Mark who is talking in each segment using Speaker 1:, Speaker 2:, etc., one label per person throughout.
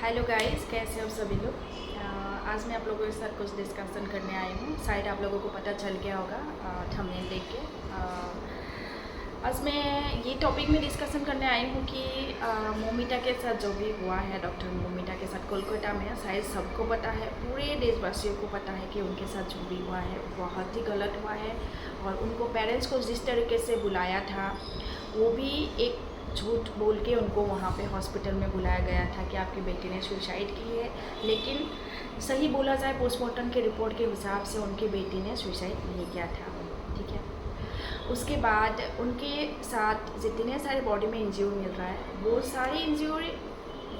Speaker 1: Hello guys, कैसे हो सभी लोग। आज मैं आप लोगों के साथ कुछ डिस्कशन करने आई हूँ। शायद आप लोगों को पता चल गया होगा थंबनेल देख के। आज मैं ये टॉपिक में डिस्कशन करने आई हूँ कि मोमिता के साथ जो भी हुआ है, डॉक्टर मोमिता के साथ कोलकाता में, शायद सबको पता है, पूरे देशवासियों को पता है कि उनके साथ जो भी हुआ है बहुत ही गलत हुआ है। और उनको पेरेंट्स को जिस तरीके से बुलाया था, वो भी एक झूठ बोल के उनको वहाँ पे हॉस्पिटल में बुलाया गया था कि आपकी बेटी ने सुसाइड की है। लेकिन सही बोला जाए, पोस्टमार्टम के रिपोर्ट के हिसाब से उनकी बेटी ने सुसाइड नहीं किया था। ठीक है। उसके बाद उनके साथ जितने सारे बॉडी में इंजरी मिल रहा है, वो सारी इंजरी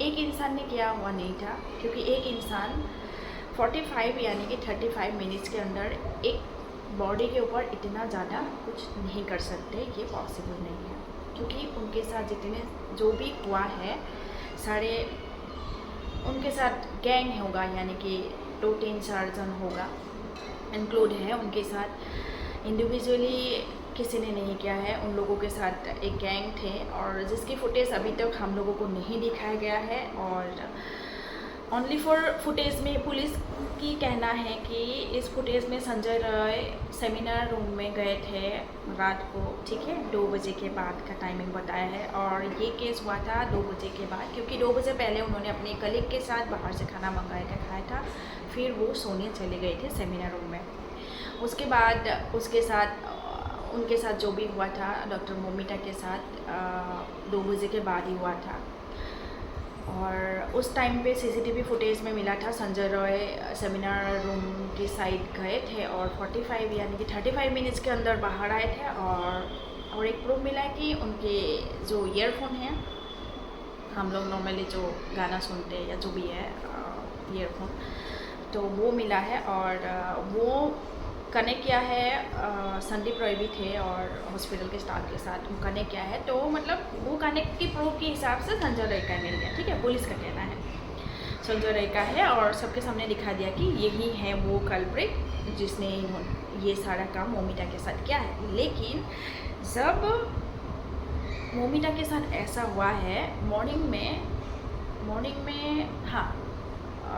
Speaker 1: एक इंसान ने किया हुआ नहीं था, क्योंकि एक इंसान 45 यानी कि 35 मिनट्स के अंदर एक बॉडी के ऊपर इतना ज़्यादा कुछ नहीं कर सकते। ये पॉसिबल नहीं है, क्योंकि उनके साथ जितने जो भी हुआ है सारे उनके साथ गैंग होगा, यानी कि 2-3-4 जन होगा इंक्लूड है उनके साथ। इंडिविजुअली किसी ने नहीं किया है, उन लोगों के साथ एक गैंग थे, और जिसकी फुटेज अभी तक हम लोगों को नहीं दिखाया गया है। और ओनली फॉर फुटेज में पुलिस की कहना है कि इस फुटेज में संजय रॉय सेमिनार रूम में गए थे रात को। ठीक है, 2 बजे के बाद का टाइमिंग बताया है, और ये केस हुआ था 2 बजे के बाद, क्योंकि 2 बजे पहले उन्होंने अपने कलीग के साथ बाहर से खाना मंगाया के खाया था, फिर वो सोने चले गए थे सेमिनार रूम में। उसके बाद उनके साथ जो भी हुआ था डॉक्टर मोमिता के साथ 2 बजे के बाद ही हुआ था। और उस टाइम पे सीसीटीवी फुटेज में मिला था संजय रॉय सेमिनार रूम की साइड गए थे और 45 यानी कि 35 मिनट्स के अंदर बाहर आए थे। और एक प्रूफ मिला है कि उनके जो ईयरफोन हैं, हम लोग नॉर्मली जो गाना सुनते हैं या जो भी है ईयरफोन, तो वो मिला है। और वो कनेक्ट किया है, संदीप रॉय भी थे और हॉस्पिटल के स्टाफ के साथ वो कनेक्ट किया है। तो मतलब वो कनेक्ट की प्रूफ के हिसाब से संजय रॉय का मिल गया। ठीक है, पुलिस का कहना है संजय रॉय का है, और सबके सामने दिखा दिया कि यही है वो कल्प्रिट जिसने ये सारा काम मोमिता के साथ किया है। लेकिन जब मोमिता के साथ ऐसा हुआ है मॉर्निंग में हाँ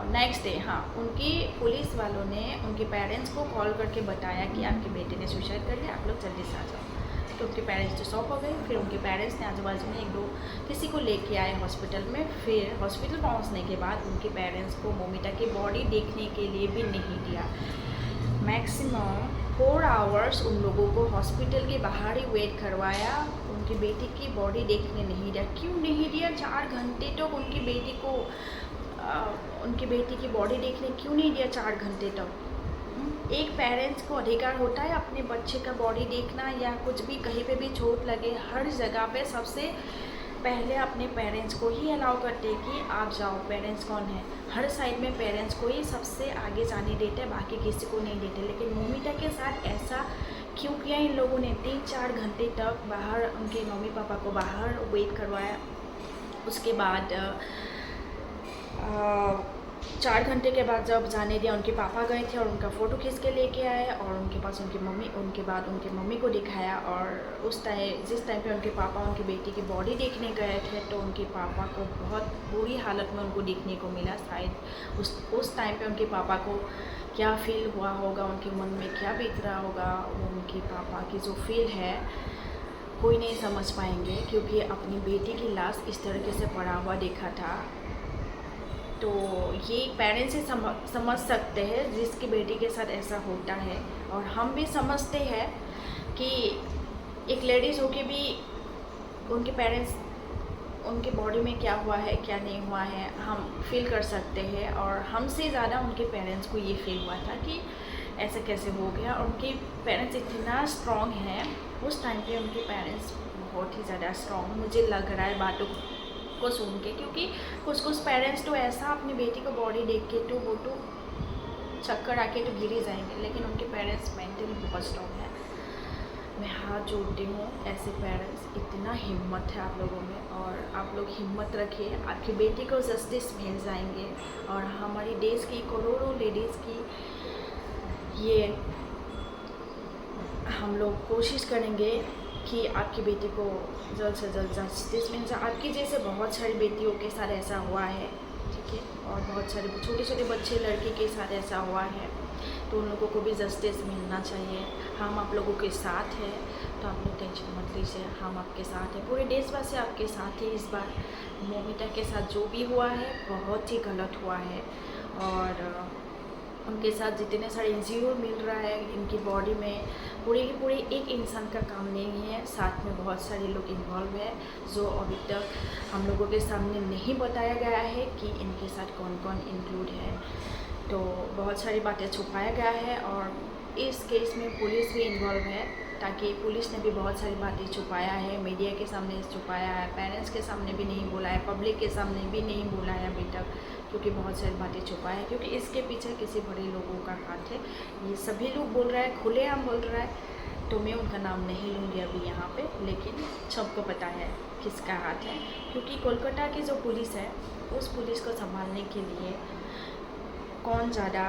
Speaker 1: नेक्स्ट डे, हाँ, उनकी पुलिस वालों ने उनके पेरेंट्स को कॉल करके बताया कि आपके बेटे ने सुसाइड कर लिया, आप लोग जल्दी से आ जाओ। तो उनके पेरेंट्स तो शॉक हो गए। फिर उनके पेरेंट्स ने आजू बाजू में 1-2 किसी को लेके आए हॉस्पिटल में। फिर हॉस्पिटल पहुंचने के बाद उनके पेरेंट्स को मोमिता की बॉडी देखने के लिए भी नहीं दिया। मैक्सिमम 4 आवर्स उन लोगों को हॉस्पिटल के बाहर ही वेट करवाया, उनकी बेटी की बॉडी देखने नहीं दिया। क्यों नहीं दिया? 4 घंटे तक उनकी बेटी की बॉडी देखने क्यों नहीं दिया? 4 घंटे तक एक पेरेंट्स को अधिकार होता है अपने बच्चे का बॉडी देखना, या कुछ भी कहीं पे भी चोट लगे, हर जगह पे सबसे पहले अपने पेरेंट्स को ही अलाउ करते हैं कि आप जाओ। पेरेंट्स कौन है? हर साइड में पेरेंट्स को ही सबसे आगे जाने देते हैं, बाकी किसी को नहीं देते। लेकिन मोमिता के साथ ऐसा क्यों किया इन लोगों ने? 3-4 घंटे तक बाहर उनके मम्मी पापा को बाहर वेट करवाया। उसके बाद 4 घंटे के बाद जब जाने दिया, उनके पापा गए थे और उनका फ़ोटो खींच के लेके आए, और उनके पास उनकी मम्मी को दिखाया। और जिस टाइम पे उनके पापा उनकी बेटी की बॉडी देखने गए थे, तो उनके पापा को बहुत बुरी हालत में उनको देखने को मिला। शायद उस टाइम पे उनके पापा को क्या फील हुआ होगा, उनके मन में क्या बीत रहा होगा, वो उनके पापा की जो फील है कोई नहीं समझ पाएंगे, क्योंकि अपनी बेटी की लाश इस तरीके से पड़ा हुआ देखा था। तो ये पेरेंट्स ही समझ सकते हैं जिसकी बेटी के साथ ऐसा होता है। और हम भी समझते हैं कि एक लेडीज़ होके भी उनके पेरेंट्स, उनके बॉडी में क्या हुआ है क्या नहीं हुआ है, हम फील कर सकते हैं। और हमसे ज़्यादा उनके पेरेंट्स को ये फील हुआ था कि ऐसा कैसे हो गया। और उनके पेरेंट्स इतना स्ट्रॉन्ग हैं, उस टाइम पे उनके पेरेंट्स बहुत ही ज़्यादा स्ट्रॉन्ग मुझे लग रहा है बातों को सुन के, क्योंकि कुछ पेरेंट्स तो ऐसा अपनी बेटी को बॉडी देख के तो वो तो चक्कर आके तो गिर ही जाएंगे। लेकिन उनके पेरेंट्स मेंटली बहुत स्ट्रॉन्ग है। मैं हाथ जोड़ती हूँ ऐसे पेरेंट्स, इतना हिम्मत है आप लोगों में, और आप लोग हिम्मत रखिए, आपकी बेटी को जस्टिस मिल जाएंगे। और हमारी देश की करोड़ों लेडीज़ की ये हम लोग कोशिश करेंगे कि आपकी बेटी को जल्द से जल्द जस्टिस मिल जाए। आपकी जैसे बहुत सारी बेटियों के साथ ऐसा हुआ है, ठीक लड़के, और बहुत सारे छोटे छोटे बच्चे लड़के के साथ ऐसा हुआ है, तो उन लोगों को भी जस्टिस मिलना चाहिए। हम आप लोगों के साथ हैं, तो आप लोग टेंशन मत लीजिए, हम आपके साथ हैं, पूरे देशवासी आपके साथ हैं। इस बार मोमिता के साथ जो भी हुआ है बहुत ही गलत हुआ है, और उनके साथ जितने सारे इंजरी मिल रहा है इनकी बॉडी में, पूरे की पूरे एक इंसान का काम नहीं है, साथ में बहुत सारे लोग इन्वॉल्व है जो अभी तक हम लोगों के सामने नहीं बताया गया है कि इनके साथ कौन कौन इंक्लूड है। तो बहुत सारी बातें छुपाया गया है, और इस केस में पुलिस भी इन्वॉल्व है, ताकि पुलिस ने भी बहुत सारी बातें छुपाया है, मीडिया के सामने छुपाया है, पेरेंट्स के सामने भी नहीं बोला है, पब्लिक के सामने भी नहीं बोला है अभी तक, क्योंकि बहुत सारी बातें छुपाया है, क्योंकि इसके पीछे किसी बड़े लोगों का हाथ है। ये सभी लोग बोल रहा है, खुलेआम बोल रहा है, तो मैं उनका नाम नहीं लूँगी अभी यहाँ पे, लेकिन सबको पता है किसका हाथ है, क्योंकि कोलकाता की जो पुलिस है उस पुलिस को संभालने के लिए कौन ज़्यादा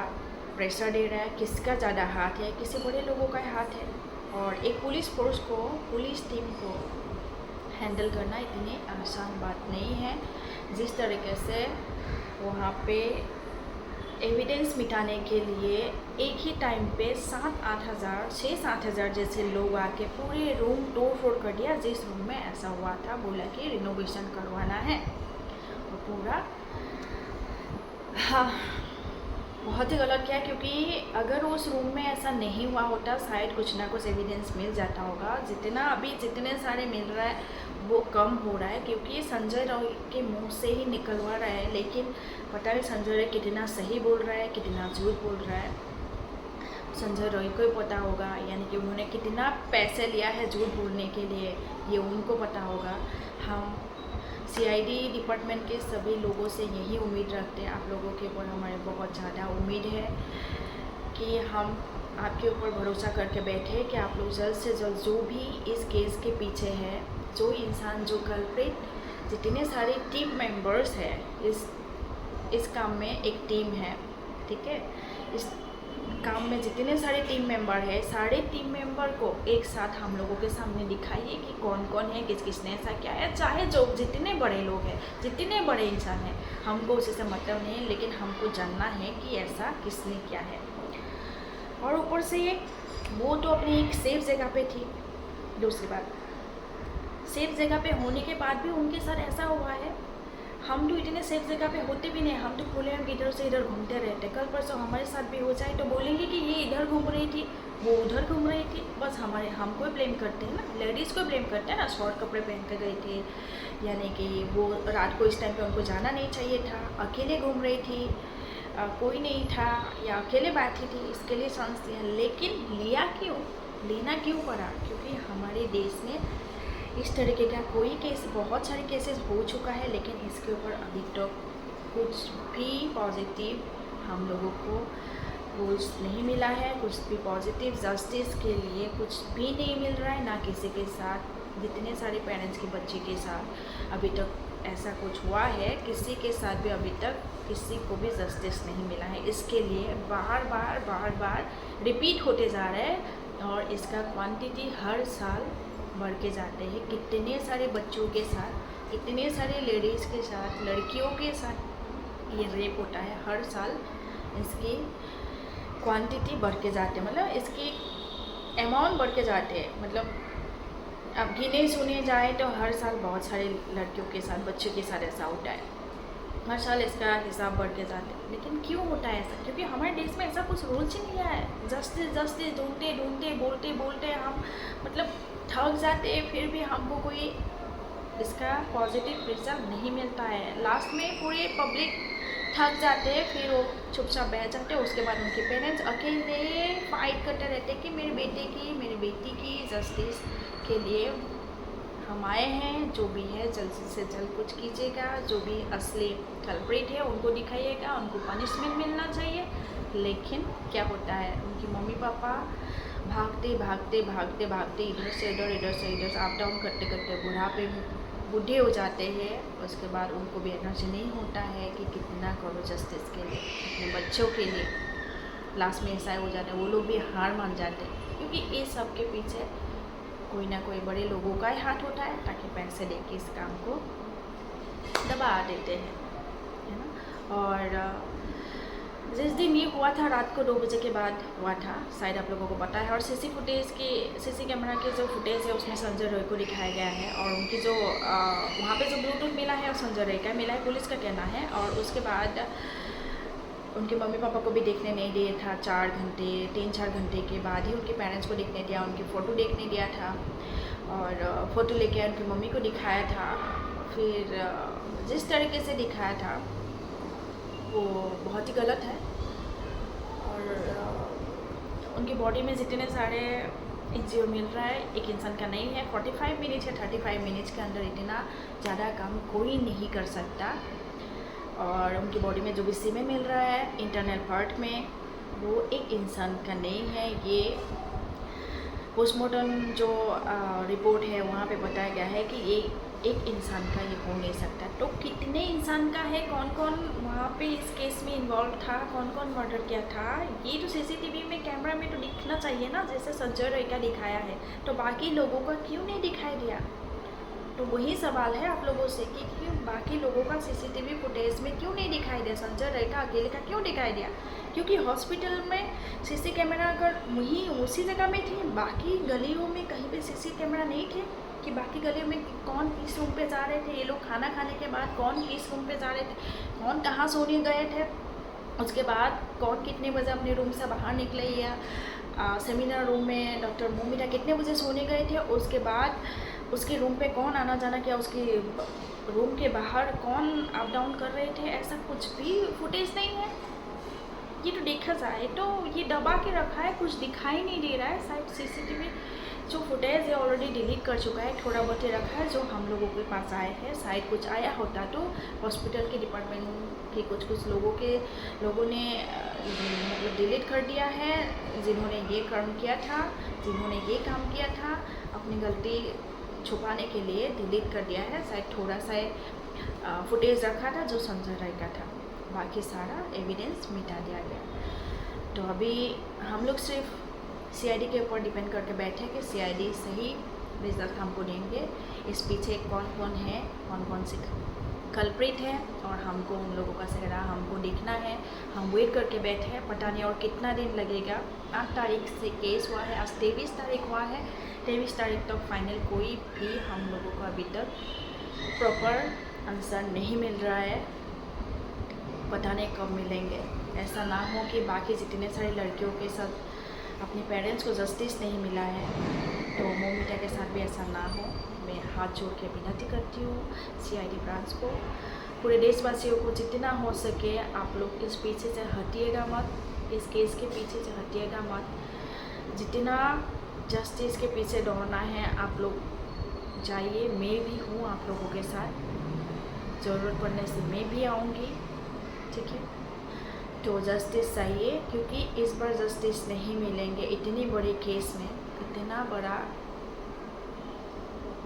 Speaker 1: प्रेशर दे रहा है, किसका ज़्यादा हाथ है, किसी बड़े लोगों का हाथ है। और एक पुलिस फोर्स को, पुलिस टीम को हैंडल करना इतनी आसान बात नहीं है। जिस तरीके से वहाँ पे एविडेंस मिटाने के लिए एक ही टाइम पे 6-7 हज़ार जैसे लोग आके पूरे रूम तोड़ फोड़ कर दिया। जिस रूम में ऐसा हुआ था, बोला कि रिनोवेशन करवाना है, और पूरा हाँ बहुत ही गलत किया, क्योंकि अगर उस रूम में ऐसा नहीं हुआ होता शायद कुछ ना कुछ एविडेंस मिल जाता होगा। जितने सारे मिल रहा है वो कम हो रहा है, क्योंकि संजय राउत के मुंह से ही निकलवा रहा है, लेकिन पता नहीं संजय राउत कितना सही बोल रहा है, कितना झूठ बोल रहा है, संजय राउत को ही पता होगा। यानी कि उन्होंने कितना पैसे लिया है झूठ बोलने के लिए, ये उनको पता होगा। हम CID डिपार्टमेंट के सभी लोगों से यही उम्मीद रखते हैं, आप लोगों के ऊपर हमारे बहुत ज़्यादा उम्मीद है कि हम आपके ऊपर भरोसा करके बैठे कि आप लोग जल्द से जल्द जो भी इस केस के पीछे है, जो इंसान, जो कल्प्रिट, जितने सारे टीम मेंबर्स हैं, इस काम में एक टीम है, ठीक है, इस काम में जितने सारे टीम मेंबर है, सारे टीम मेंबर को एक साथ हम लोगों के सामने दिखाइए कि कौन कौन है, किस किसने ऐसा क्या है। चाहे जो जितने बड़े लोग हैं, जितने बड़े इंसान हैं, हमको उसी से मतलब नहीं है, लेकिन हमको जानना है कि ऐसा किसने किया है। और ऊपर से ये वो तो अपनी एक सेफ जगह पे थी। दूसरी बात, सेफ जगह पे होने के बाद भी उनके साथ ऐसा हुआ है। हम तो इतने सेफ जगह पे होते भी नहीं, हम तो खुले हम इधर से इधर घूमते रहते। कल परसों हमारे साथ भी हो जाए तो बोलेंगे कि ये इधर घूम रही थी, वो उधर घूम रही थी, बस हमको ही ब्लेम करते हैं ना, लेडीज़ को ब्लेम करते हैं ना। शॉर्ट कपड़े पहन कर गए थे, यानी कि वो रात को इस टाइम पे उनको जाना नहीं चाहिए था, अकेले घूम रही थी, कोई नहीं था, या अकेले बैठी थी, इसके लिए चांस लिया। लेकिन लेना क्यों पड़ा? क्योंकि हमारे देश में इस तरीके का कोई केस, बहुत सारे केसेस हो चुका है, लेकिन इसके ऊपर अभी तक कुछ भी पॉजिटिव हम लोगों को रूल्स नहीं मिला है, कुछ भी पॉजिटिव जस्टिस के लिए कुछ भी नहीं मिल रहा है, ना किसी के साथ। जितने सारे पेरेंट्स के बच्चे के साथ अभी तक ऐसा कुछ हुआ है, किसी के साथ भी अभी तक किसी को भी जस्टिस नहीं मिला है। इसके लिए बार बार रिपीट होते जा रहा है, और इसका क्वांटिटी हर साल बढ़ के जाते हैं। कितने सारे बच्चों के साथ, कितने सारे लेडीज़ के साथ, लड़कियों के साथ ये रेप होता है हर साल। इसकी क्वांटिटी बढ़ के जाते हैं, मतलब इसकी अमाउंट बढ़ के जाते हैं। मतलब अब गिने सुने जाए तो हर साल बहुत सारे लड़कियों के साथ, बच्चों के साथ ऐसा होता है, हर साल इसका हिसाब बढ़ के जाते हैं। लेकिन क्यों होता है ऐसा? क्योंकि हमारे देश में ऐसा कुछ रूल्स ही नहीं है। जस्टिस ढूंढते बोलते हम मतलब थक जाते हैं, फिर भी हमको कोई इसका पॉजिटिव रिजल्ट नहीं मिलता है। लास्ट में पूरे पब्लिक थक जाते हैं, फिर वो चुपचाप बैठ जाते हैं। उसके बाद उनके पेरेंट्स अकेले फाइट करते रहते हैं कि मेरे बेटे की, मेरी बेटी की जस्टिस के लिए हम आए हैं। जो भी है जल्द से जल्द कुछ कीजिएगा, जो भी असली कल्प्रिट है उनको दिखाइएगा, उनको पनिशमेंट मिलना चाहिए। लेकिन क्या होता है, उनकी मम्मी पापा भागते इधर से इधर अप डाउन करते बुढ़ापे बूढ़े हो जाते हैं। उसके बाद उनको भी एनर्जी नहीं होता है कि कितना करो जस्टिस के लिए, अपने बच्चों के लिए। लास्ट में ऐसा हो जाता है, वो लोग भी हार मान जाते हैं, क्योंकि ये सब के पीछे कोई ना कोई बड़े लोगों का ही हाथ होता है, ताकि पैसे देके इस काम को दबा देते हैं, है ना। और जिस दिन ये हुआ था रात को 2 बजे के बाद हुआ था, शायद आप लोगों को पता है। और सीसी कैमरा के जो फुटेज है उसमें संजय रॉय को दिखाया गया है, और उनकी जो वहाँ पे जो ब्लूटूथ मिला है वो संजय रॉय का मिला है, पुलिस का कहना है। और उसके बाद उनके मम्मी पापा को भी देखने नहीं दिया था 3-4 घंटे के बाद ही उनके पेरेंट्स को देखने दिया, उनकी फ़ोटो देखने दिया था, और फ़ोटो लेके उनकी मम्मी को दिखाया था। फिर जिस तरीके से दिखाया था वो बहुत ही गलत है। और उनकी बॉडी में जितने सारे इंजरी मिल रहा है एक इंसान का नहीं है। 45 मिनट या 35 मिनट्स के अंदर इतना ज़्यादा काम कोई नहीं कर सकता। और उनकी बॉडी में जो भी सीमेंट मिल रहा है इंटरनल पार्ट में, वो एक इंसान का नहीं है। ये पोस्टमार्टम जो रिपोर्ट है वहाँ पे बताया गया है कि ये एक इंसान का ये हो नहीं सकता। तो कितने इंसान का है, कौन कौन वहाँ पे इस केस में इन्वॉल्व था, कौन कौन मर्डर किया था, ये तो सीसीटीवी में कैमरा में तो दिखना चाहिए ना, जैसे संजय रॉय का दिखाया है। तो बाकी लोगों का क्यों नहीं दिखाई दिया? तो वही सवाल है आप लोगों से कि क्यों बाकी लोगों का सीसीटीवी फुटेज में क्यों नहीं दिखाई दिया, संजय रॉय का अकेले का क्यों दिखाई दिया? क्योंकि हॉस्पिटल में सीसी कैमरा अगर वहीं उसी जगह में थे, बाकी गलियों में कहीं पे सीसी कैमरा नहीं थे कि बाकी गलियों में कौन किस रूम पे जा रहे थे, ये लोग खाना खाने के बाद कौन किस रूम पे जा रहे थे, कौन कहाँ सोने गए थे, उसके बाद कौन कितने बजे अपने रूम से बाहर निकले, या सेमिनार रूम में डॉक्टर मोमिता कितने बजे सोने गए थे, उसके बाद उसके रूम पे कौन आना जाना किया, उसके रूम के बाहर कौन अप डाउन कर रहे थे, ऐसा कुछ भी फुटेज नहीं है। ये तो देखा जाए तो ये दबा के रखा है, कुछ दिखाई नहीं दे रहा है। शायद सीसीटीवी जो फुटेज है ऑलरेडी डिलीट कर चुका है, थोड़ा बहुत ही रखा है जो हम लोगों के पास आए हैं। शायद कुछ आया होता तो हॉस्पिटल के डिपार्टमेंट के कुछ लोगों ने मतलब डिलीट कर दिया है, जिन्होंने ये कर्म किया था, जिन्होंने ये काम किया था, अपनी गलती छुपाने के लिए डिलीट कर दिया है। शायद थोड़ा सा फुटेज रखा था जो संजय रॉय का था, बाकी सारा एविडेंस मिटा दिया गया। तो अभी हम लोग सिर्फ सीआईडी के ऊपर डिपेंड करके बैठे कि सीआईडी सही रिजल्ट हमको देंगे। इस पीछे कौन कौन है, कौन कौन से कल्प्रिट है, और हमको उन लोगों का चेहरा हमको देखना है। हम वेट करके बैठे हैं, पता नहीं और कितना दिन लगेगा। 8 तारीख से केस हुआ है, आज 23 तारीख हुआ है। 23 तारीख तक फाइनल कोई भी हम लोगों को अभी तक प्रॉपर आंसर नहीं मिल रहा है। पता नहीं कब मिलेंगे। ऐसा ना हो कि बाकी जितने सारे लड़कियों के साथ अपने पेरेंट्स को जस्टिस नहीं मिला है, तो मोमिता के साथ भी ऐसा ना हो। मैं हाथ जोड़ के विनती करती हूँ सीआईडी ब्रांच को, पूरे देशवासियों को, जितना हो सके आप लोग इस पीछे से हटिएगा मत, इस केस के पीछे से हटिएगा मत। जितना जस्टिस के पीछे दौड़ना है आप लोग जाइए। मैं भी हूँ आप लोगों के साथ, ज़रूरत पड़ने से मैं भी आऊँगी, ठीक है। तो जस्टिस चाहिए, क्योंकि इस बार जस्टिस नहीं मिलेंगे। इतनी बड़ी केस में इतना बड़ा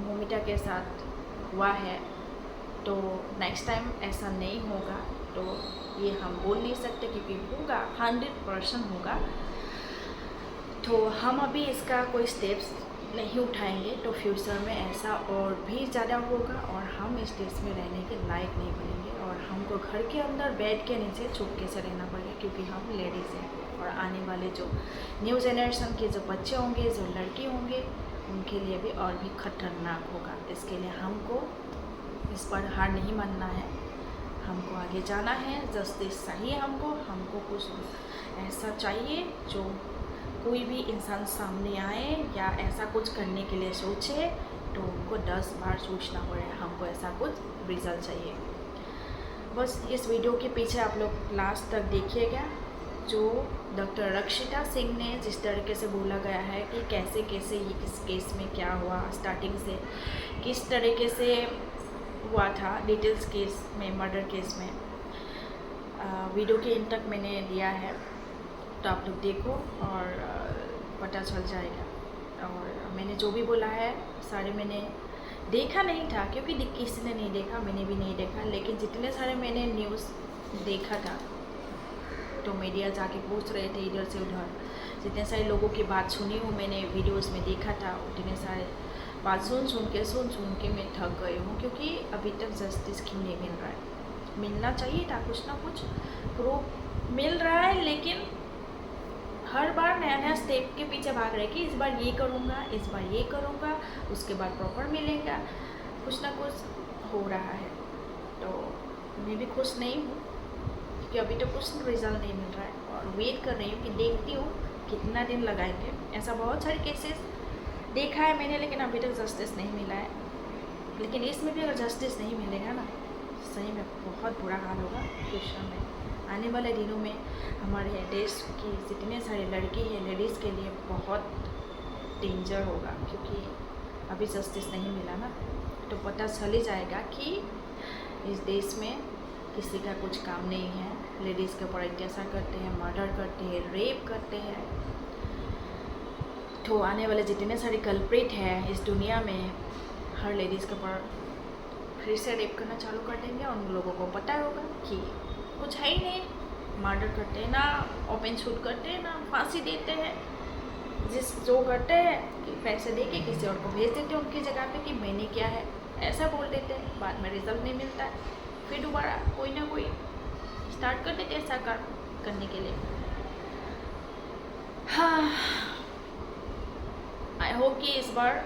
Speaker 1: मोमिता के साथ हुआ है, तो नेक्स्ट टाइम ऐसा नहीं होगा। तो ये हम बोल नहीं सकते, क्योंकि होगा 100% होगा। तो हम अभी इसका कोई स्टेप्स नहीं उठाएंगे तो फ्यूचर में ऐसा और भी ज़्यादा होगा, और हम इस देश में रहने के लायक नहीं बनेंगे, और हमको घर के अंदर बेड के नीचे चुपके से रहना पड़ेगा, क्योंकि हम लेडीज़ हैं। और आने वाले जो न्यू जनरेशन के जो बच्चे होंगे, जो लड़के होंगे, उनके लिए भी और भी खतरनाक होगा। इसके लिए हमको इस पर हार नहीं मानना है, हमको आगे जाना है। जस्टिस चाहिए हमको कुछ ऐसा चाहिए जो कोई भी इंसान सामने आए या ऐसा कुछ करने के लिए सोचे तो उनको 10 बार सोचना पड़े। हमको ऐसा कुछ रिजल्ट चाहिए। बस इस वीडियो के पीछे आप लोग लास्ट तक देखिएगा। जो डॉक्टर रक्षिता सिंह ने जिस तरीके से बोला गया है कि कैसे कैसे ये इस केस में क्या हुआ, स्टार्टिंग से किस तरीके से हुआ था, डिटेल्स केस में, मर्डर केस में, वीडियो के इन तक मैंने दिया है, तो आप लोग देखो और पता चल जाएगा। और मैंने जो भी बोला है सारे मैंने देखा नहीं था, क्योंकि किसी ने नहीं देखा, मैंने भी नहीं देखा, लेकिन जितने सारे मैंने न्यूज़ देखा था तो मीडिया जाके पूछ रहे थे इधर से उधर, जितने सारे लोगों की बात सुनी हूँ मैंने, वीडियोस में देखा था, उतने सारे बात सुन के मैं थक गई हूँ, क्योंकि अभी तक जस्टिस क्यों नहीं मिल रहा है। मिलना चाहिए था, कुछ ना कुछ प्रूफ मिल रहा है, लेकिन हर बार नया नया स्टेप के पीछे भाग रहे कि इस बार ये करूँगा, इस बार ये करूँगा, उसके बाद प्रॉपर मिलेगा, कुछ ना कुछ हो रहा है। तो मैं भी खुश नहीं हूँ क्योंकि अभी तो कुछ रिजल्ट नहीं मिल रहा है और वेट कर रही हूँ कि देखती हूँ कितना दिन लगाएंगे। ऐसा बहुत सारे केसेस देखा है मैंने, लेकिन अभी तक जस्टिस नहीं मिला है। लेकिन इसमें भी अगर जस्टिस नहीं मिलेगा ना, सही में बहुत बुरा हाल होगा फ्यूचर में। आने वाले दिनों में हमारे देश की जितने सारे लड़की हैं, लेडीज़ के लिए बहुत डेंजर होगा, क्योंकि अभी जस्टिस नहीं मिला ना, तो पता चल ही जाएगा कि इस देश में किसी का कुछ काम नहीं है। लेडीज़ के ऊपर अत्याचार करते हैं, मर्डर करते हैं, रेप करते हैं। तो आने वाले जितने सारे कल्प्रिट हैं इस दुनिया में, हर लेडीज़ के ऊपर फिर से रेप करना चालू कर देंगे और उन लोगों को पता होगा कि कुछ है ही नहीं। मर्डर करते हैं ना, ओपन शूट करते हैं ना, फांसी देते हैं। जो करते हैं कि पैसे दे के किसी और को भेज देते हैं उनकी जगह पे कि मैंने क्या है, ऐसा बोल देते हैं। बाद में रिजल्ट नहीं मिलता है, फिर दोबारा कोई ना कोई स्टार्ट कर देते हैं ऐसा करने के लिए। हाँ, आई होप कि इस बार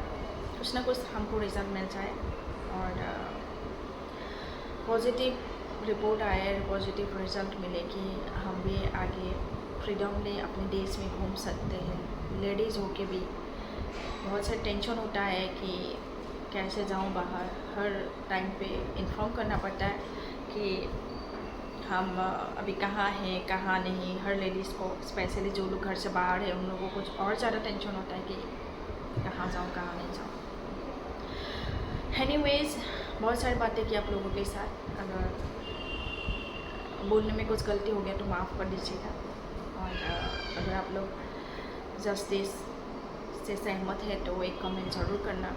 Speaker 1: कुछ ना कुछ हमको रिजल्ट मिल जाए और पॉजिटिव रिपोर्ट आए, पॉजिटिव रिजल्ट मिले कि हम भी आगे फ्रीडमली अपने देश में घूम सकते हैं। लेडीज़ हो के भी बहुत सा टेंशन होता है कि कैसे जाऊं बाहर, हर टाइम पे इन्फॉर्म करना पड़ता है कि हम अभी कहाँ हैं कहाँ नहीं। हर लेडीज़ को, स्पेशली जो लोग घर से बाहर है, उन लोगों को कुछ और ज़्यादा टेंशन होता है कि कहाँ जाऊँ कहाँ नहीं जाऊँ। एनीवेज, बहुत सारी बातें की आप लोगों के साथ। अगर बोलने में कुछ गलती हो गया तो माफ़ कर दीजिएगा। और अगर आप लोग जस्टिस से सहमत है तो एक कमेंट ज़रूर करना।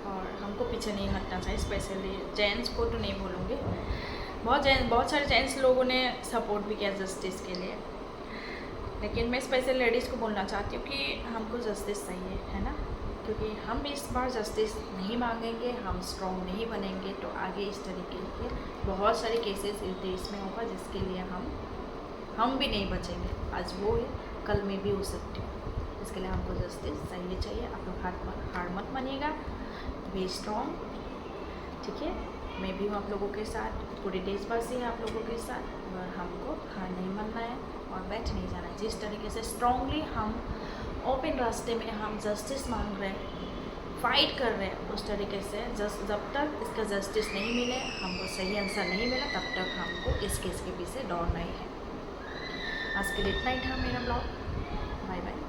Speaker 1: और हमको पीछे नहीं हटना चाहिए, स्पेशली जेंट्स को तो नहीं बोलूँगी, बहुत सारे जेंट्स लोगों ने सपोर्ट भी किया जस्टिस के लिए, लेकिन मैं स्पेशल लेडीज़ को बोलना चाहती हूँ कि हमको जस्टिस चाहिए, है ना। क्योंकि हम इस बार जस्टिस नहीं मांगेंगे, हम स्ट्रॉन्ग नहीं बनेंगे, तो आगे इस तरीके के बहुत सारे केसेस इस देश में होगा जिसके लिए हम भी नहीं बचेंगे। आज वो है, कल में भी हो सकती है। इसके लिए हमको जस्टिस चाहिए। आप लोग हार मत मानिएगा, बी स्ट्रॉन्ग, ठीक है। मैं भी हूँ आप लोगों के साथ, पूरे देशवासी हैं आप लोगों के साथ, और हमको हार नहीं मानना है और बैठ नहीं जाना है। जिस तरीके से स्ट्रॉन्गली हम ओपन रास्ते में हम जस्टिस मांग रहे हैं, फाइट कर रहे हैं, उस तरीके से जब तक इसका जस्टिस नहीं मिले, हमको सही आंसर नहीं मिला, तब तक हमको इस केस के पीछे दौड़ना ही है। आज के लिए इतना ही था मेरा ब्लॉग। Bye bye.